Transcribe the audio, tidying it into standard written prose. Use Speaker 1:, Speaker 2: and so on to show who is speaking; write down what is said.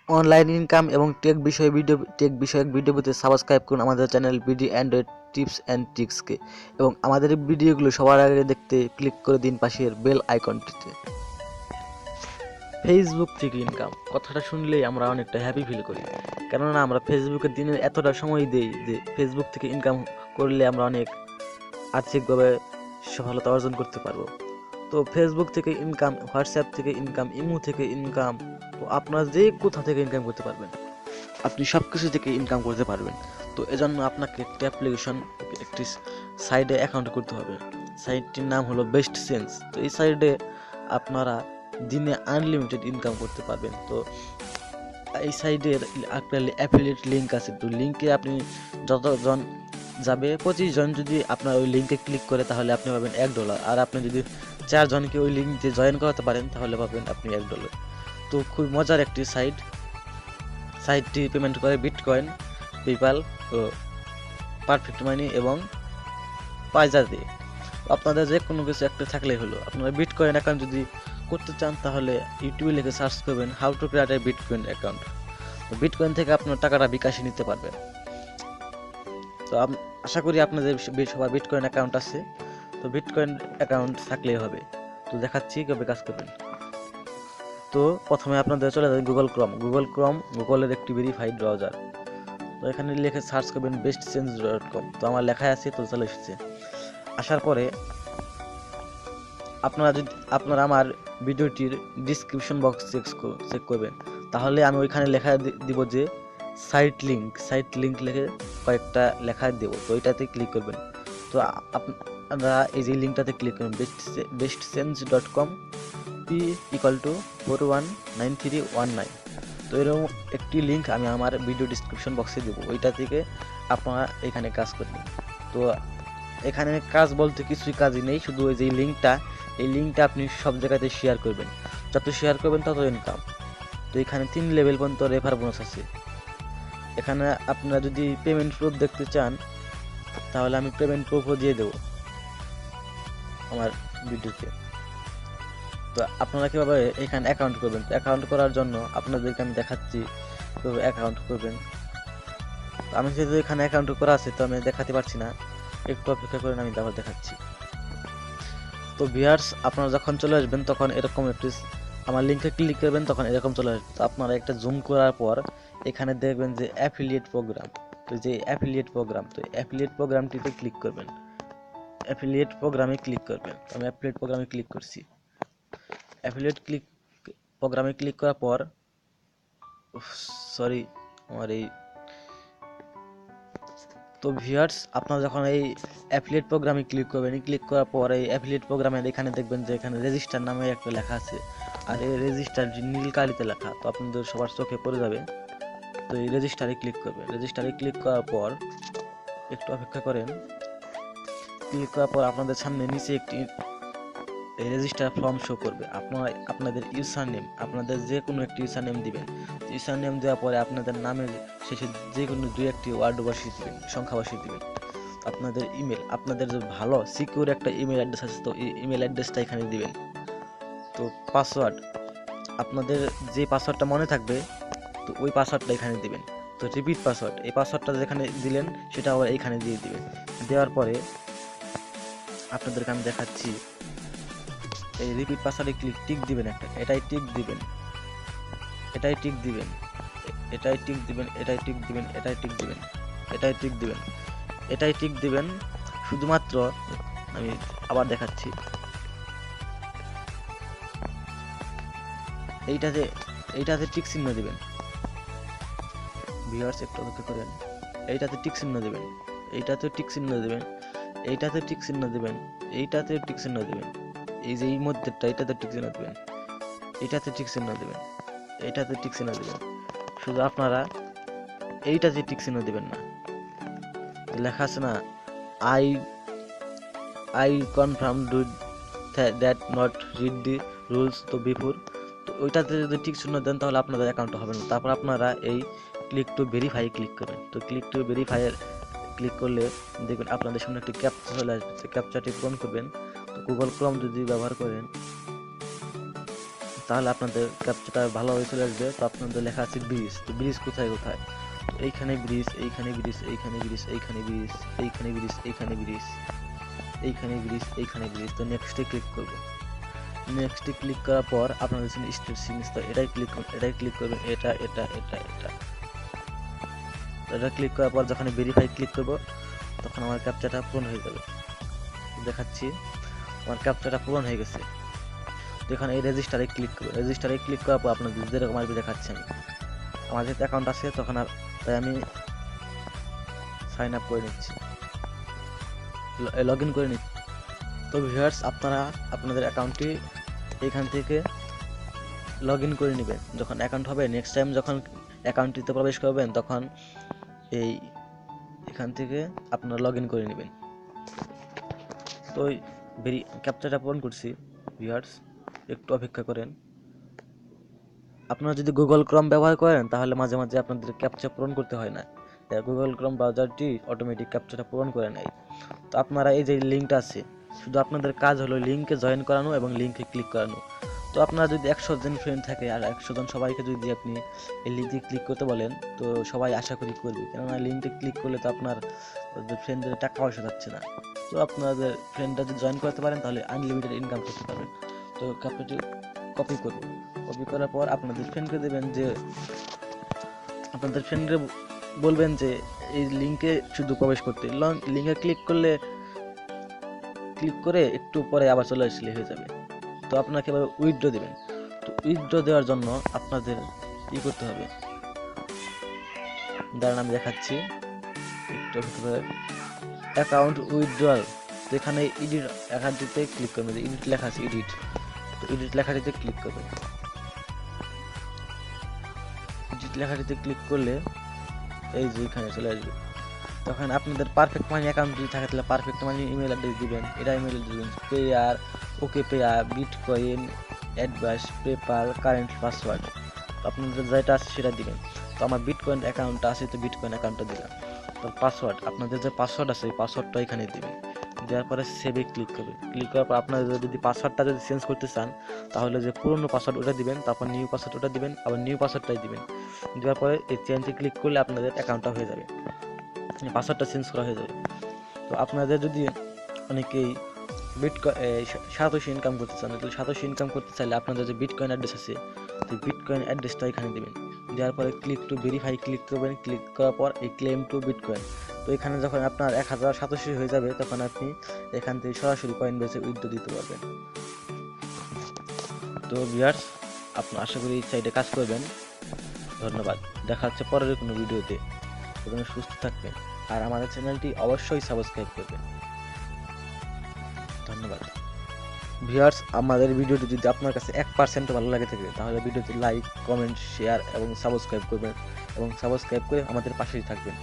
Speaker 1: Online income এবং tech বিষয়ক video পেতে সাবস্ক্রাইব করুন আমাদের channel BD android tips and ট্রিক্সকে এবং আমাদের ভিডিওগুলো সবার আগে দেখতে ক্লিক করে দিন পাশের বেল আইকনটিতে। ফেসবুক থেকে ইনকাম কথাটা শুনলেই আমরা অনেকটা হ্যাপি ফিল করি, কেননা আমরা ফেসবুকে দিনের এতটা সময় দিই যে ফেসবুক থেকে ইনকাম করলে আমরা অনেক আর্থিকভাবে সফলতা অর্জন করতে পারবো। তো ফেসবুক থেকে ইনকাম, হোয়াটসঅ্যাপ থেকে ইনকাম, ইমো থেকে ইনকাম, তো আপনার যে কোথা থেকে ইনকাম করতে পারবেন, আপনি সব কিছু থেকে ইনকাম করতে পারবেন। তো এজন্য আপনাকে একটি অ্যাপ্লিকেশন, একটি সাইডে অ্যাকাউন্ট করতে হবে। সাইটটির নাম হলো বেস্ট সেন্স। তো এই সাইডে আপনারা দিনে আনলিমিটেড ইনকাম করতে পারবেন। তো এই সাইডের আপনার অ্যাফিলিয়েট লিঙ্ক আছে, তো লিঙ্কে আপনি যতজন যাবে 25 জন যদি আপনার ওই লিঙ্কে ক্লিক করে তাহলে আপনি পাবেন $1, আর আপনি যদি 4 জনকে ওই লিঙ্কে জয়েন করাতে পারেন তাহলে পাবেন আপনি $1। তো খুব মজার একটি সাইটটি পেমেন্ট করে বিটকয়েন, পেপ্যাল ও পারফেক্ট মানি এবং পাইজা দিয়ে। আপনাদের যে কোনো কিছু একটা থাকলেই হলো। আপনারা বিটকয়েন অ্যাকাউন্ট যদি করতে চান তাহলে ইউটিউবে লিখে সার্চ করবেন how to create a bitcoin account. তো বিটকয়েন থেকে আপনার টাকাটা বিকাশে নিতে পারবেন। তো আশা করি আপনাদের সবার বিটকয়েন অ্যাকাউন্ট আছে। তো বিটকয়েন অ্যাকাউন্ট থাকলেই হবে। তো দেখাচ্ছি কীভাবে কাজ করবেন। তো প্রথমে আপনাদের চলে যাবেন গুগলের একটি ভেরিফাইড ব্রাউজার। তো এখানে লিখে সার্চ করবেন bestsense.com। তো আমার লেখায় আছে, তো চলে এসেছে। আসার পরে আপনারা আমার ভিডিওটির ডিসক্রিপশন বক্স চেক করবেন, তাহলে আমি ওইখানে লেখা দিব যে সাইট লিঙ্ক লিখে কয়েকটা লেখা দেব। তো ওইটাতে ক্লিক করবেন। তো আপনারা এই যে লিঙ্কটাতে ক্লিক করবেন bestsense.com P=419319। তো এরকম একটি লিঙ্ক আমি আমার ভিডিও ডিসক্রিপশন বক্সে দেবো, ওইটা থেকে আপনারা এখানে কাজ করবেন। তো এখানে কাজ বলতে কিছুই কাজই নেই, শুধু ওই যে এই লিঙ্কটা আপনি সব জায়গাতে শেয়ার করবেন। যত শেয়ার করবেন তত ইনকাম। তো এখানে 3 লেভেল পর্যন্ত রেফার বোনাস আছে। এখানে আপনারা যদি পেমেন্ট প্রুফ দেখতে চান তাহলে আমি পেমেন্ট প্রুফও দিয়ে দেবো আমার ভিডিওতে। তো আপনারা কীভাবে এখানে অ্যাকাউন্ট করবেন, তো অ্যাকাউন্ট করার জন্য আপনাদেরকে আমি দেখাচ্ছি কীভাবে অ্যাকাউন্ট করবেন। তো আমি যেহেতু এখানে অ্যাকাউন্ট করা আছে তো আমি দেখাতে পারছি না, একটু অপেক্ষা করেন, আমি তারপর দেখাচ্ছি। তো ভিউয়ার্স, আপনারা যখন চলে আসবেন তখন এরকম একটি আমার লিঙ্কে ক্লিক করবেন, তখন এরকম চলে আসবে। তো আপনারা একটা জুম করার পর এখানে দেখবেন যে অ্যাফিলিয়েট প্রোগ্রাম। তো যে অ্যাফিলিয়েট প্রোগ্রামটিতে ক্লিক করবেন। অ্যাফিলিয়েট প্রোগ্রামে ক্লিক করবেন। আমি অ্যাফিলিয়েট প্রোগ্রামে ক্লিক করছি। প্রোগ্রামে ক্লিক করার পর সরি আমার এই তো ভিউয়ার্স, আপনারা যখন এই অ্যাফিলিয়েট প্রোগ্রামে ক্লিক করবেন, ক্লিক করার পর এই অ্যাফিলিয়েট প্রোগ্রামের এখানে দেখবেন যে এখানে রেজিস্টার নামে একটা লেখা আছে, আর এই রেজিস্টারটি নীল কালিতে লেখা, তো আপনাদের সবার চোখে পড়ে যাবে। তো এই রেজিস্টারে ক্লিক করবেন। রেজিস্টারে ক্লিক করার পর একটু অপেক্ষা করেন। ক্লিক করার পর আপনাদের সামনে নিচে একটি রেজিস্টার ফর্ম শো করবে। আপনাদের ইউজার নেম, আপনাদের যে কোনো একটি ইউজার নেম দিবেন। ইউজার নেম দেওয়ার পরে আপনাদের নামের শেষে যে কোনো 2-1টি ওয়ার্ড বসিয়ে দিবেন, সংখ্যা বসিয়ে দিবেন। আপনাদের ইমেল, আপনাদের যে ভালো সিকিউর একটা ইমেল অ্যাড্রেস আছে, তো এই ইমেল অ্যাড্রেসটা এখানে দিবেন। তো পাসওয়ার্ড, আপনাদের যে পাসওয়ার্ডটা মনে থাকবে তো ওই পাসওয়ার্ডটা এখানে দিবেন। তো রিপিট পাসওয়ার্ড, এই পাসওয়ার্ডটা যেখানে দিলেন সেটা আবার এইখানে দিয়ে দিবেন। দেওয়ার পরে আপনাদেরকে আমি দেখাচ্ছি, এই রিপিট পাসওয়ার্ডে টিক দিবেন একটা, এটাই টিক দিবেন, এটাই টিক দিবেন, এটাই টিক দিবেন, এটাই টিক দিবেন, এটাই টিক দিবেন, এটাই টিক দিবেন, এটাই টিক দিবেন। শুধুমাত্র আমি আবার দেখাচ্ছি, এইটাতে টিক চিহ্ন দিবেন। ভিউয়ার্স একটু অপেক্ষা করেন। এইটাতে টিক চিহ্ন দিবেন, এইটাতে টিক চিহ্ন দিবেন, এইটাতে টিক চিহ্ন দিবেন, এইটাতে টিক চিহ্ন দিবেন, এই যে এই মধ্যেটা এটাতে টিক চিহ্ন দিবেন, এটাতে টিক চিহ্ন দিবেন, এটাতে টিক চিহ্ন দিবেন। শুধু আপনারা এইটাতে টিক চিহ্ন দিবেন না, লেখা আছে না I I confirm do that not read the rules তো বিফোর। তো ওইটাতে যদি টিক চিহ্ন দেন তাহলে আপনাদের অ্যাকাউন্ট হবে না। তারপর আপনারা এই ক্লিক টু ভেরিফাই ক্লিক করবেন। তো ক্লিক টু ভেরিফাই ক্লিক করলে দেখবেন আপনাদের সামনে একটি ক্যাপচা চলে আসবে। তো ক্যাপচাটি পূরণ করবেন। তো গুগল ক্রোম যদি ব্যবহার করেন তাহলে আপনাদের ক্যাপচাটা ভালোভাবে চলে আসবে। তো আপনাদের লেখা আছে ব্রিজ, তো ব্রিজ কোথায় কোথায়, তো এইখানে ব্রিজ, এইখানে ব্রিজ, এইখানে ব্রিজ, এইখানে ব্রিজ, এইখানে ব্রিজ, এইখানে ব্রিজ, এইখানে ব্রিজ, এইখানে ব্রিজ। তো নেক্সটে ক্লিক করব। নেক্সটে ক্লিক করার পর আপনাদের জন্য স্টেট সিগনেচার, তো এটাই ক্লিক করবেন, এটাই ক্লিক করবেন, এটা এটা এটা এটা এটা ক্লিক করার পর যখন ভেরিফাই ক্লিক করব তখন আমার ক্যাপচাটা পূরণ হয়ে যাবে। দেখাচ্ছি আমার ক্যাপচাটা পূরণ হয়ে গেছে। তো এখানে এই রেজিস্টারে ক্লিক করব। রেজিস্টারে ক্লিক করার পর আপনাদের যেরকম আসবে দেখাচ্ছি আমি। আমার যেহেতু অ্যাকাউন্ট আছে তখন আর তাই আমি সাইন আপ করে নিচ্ছি, লগ ইন করে নিচ্ছি। তো ভিউয়ার্স, আপনারা আপনাদের অ্যাকাউন্টটি এখান থেকে লগ ইন করে নেবেন। যখন অ্যাকাউন্ট হবে, নেক্সট টাইম যখন অ্যাকাউন্টটিতে প্রবেশ করবেন তখন এখান থেকে আপনারা লগ ইন করে নেবেন। তো ক্যাপচাটা পূরণ করছি ভিউয়ার্স, একটু অপেক্ষা করেন। আপনারা যদি গুগল ক্রোম ব্যবহার করেন তাহলে মাঝে মাঝে আপনাদের ক্যাপচা পূরণ করতে হয় না, গুগল ক্রোম ব্রাউজারটি অটোমেটিক ক্যাপচাটা পূরণ করে নেয়। তো আপনারা এই যে লিঙ্কটা আছে, শুধু আপনাদের কাজ হলো লিঙ্কে জয়েন করানো এবং লিঙ্কে ক্লিক করানো। তো আপনারা যদি 100 জন ফ্রেন্ড থাকে আর 100 জন সবাইকে যদি আপনি এই লিঙ্কে ক্লিক করতে বলেন তো সবাই আশা করি করবে, কেননা লিঙ্কে ক্লিক করলে তো আপনার ফ্রেন্ডদের টাকা পয়সা যাচ্ছে না। তো আপনাদের ফ্রেন্ডরা যদি জয়েন করতে পারেন তাহলে আনলিমিটেড ইনকাম করতে পারবেন। তো ক্যাপচাটি কপি করব। কপি করার পর আপনাদের ফ্রেন্ডকে দেবেন, যে আপনাদের ফ্রেন্ডকে বলবেন যে এই লিঙ্কে শুধু প্রবেশ করতে, লিঙ্কে ক্লিক করে একটু পরে আবার চলে আসলে হয়ে যাবে। তো আপনাকে এবার উইথড্র দেবেন। তো উইথড্র দেওয়ার জন্য আপনাদের কি করতে হবে দাঁড়ান আমি দেখাচ্ছি, একটু অ্যাকাউন্ট উইথড্রয়াল। তো এখানে এডিট অ্যাকাউন্টটিতে ক্লিক করবেন, এডিট লেখা আছে এডিট, তো এডিট লেখাটিতে ক্লিক করবেন। এডিট লেখাটিতে ক্লিক করলে এই যে এখানে চলে আসবে। তখন আপনাদের পারফেক্ট মানি অ্যাকাউন্ট যদি থাকে তাহলে পারফেক্ট মানি ইমেল অ্যাড্রেস দিবেন, এটা ইমেল দিবেন, Payeer, okay Payeer, bitcoin, advice, PayPal, current password, তো আপনাদের যেটা আছে সেটা দিবেন। তো আমার বিটকয়েন অ্যাকাউন্টটা আছে, তো বিটকয়েন অ্যাকাউন্টটা দিলাম। তো পাসওয়ার্ড, আপনাদের যে পাসওয়ার্ড আছে এই পাসওয়ার্ডটা এখানে দিবেন। দেওয়ার পরে সেভে ক্লিক করবেন। ক্লিক করার পর আপনাদের যদি পাসওয়ার্ডটা যদি চেঞ্জ করতে চান তাহলে যে পুরনো পাসওয়ার্ড ওটা দিবেন, তারপর নিউ পাসওয়ার্ড ওটা দিবেন, আবার নিউ পাসওয়ার্ডটাই দিবেন। দেওয়ার পরে এই চেঞ্জে ক্লিক করলে আপনাদের অ্যাকাউন্টটা হয়ে যাবে, পাসওয়ার্ডটা চেঞ্জ করা হয়ে যাবে। তো আপনাদের যদি অনেকেই সাতোশি ইনকাম করতে চান, তাহলে সাতোশি ইনকাম করতে চাইলে আপনাদের যে বিটকয়েন অ্যাড্রেস আছে তো বিটকয়েন অ্যাড্রেসটা এখানে দেবেন। দেওয়ার পরে ক্লিক টু ভেরিফাই ক্লিক করবেন। ক্লিক করার পর এই ক্লেম টু বিটকয়েন, তো এখানে যখন আপনার 1000 সাতোশি হয়ে যাবে তখন আপনি এখান থেকে সরাসরি কয়েন বেচে উইথড্র দিতে পারবেন। তো ভিউয়ার্স, আপনার আশা করি এই সাইডে কাজ করবেন। ধন্যবাদ, দেখা হচ্ছে পরের কোনো ভিডিওতে। সেজন্য সুস্থ থাকবেন আর আমাদের চ্যানেলটি অবশ্যই সাবস্ক্রাইব করবেন। ধন্যবাদ ভিউয়ার্স, আমাদের ভিডিওটি যদি আপনার কাছে 1% ভালো লাগে থাকে তাহলে ভিডিওটি লাইক, কমেন্ট, শেয়ার এবং সাবস্ক্রাইব করবেন এবং সাবস্ক্রাইব করে আমাদের পাশেই থাকবেন।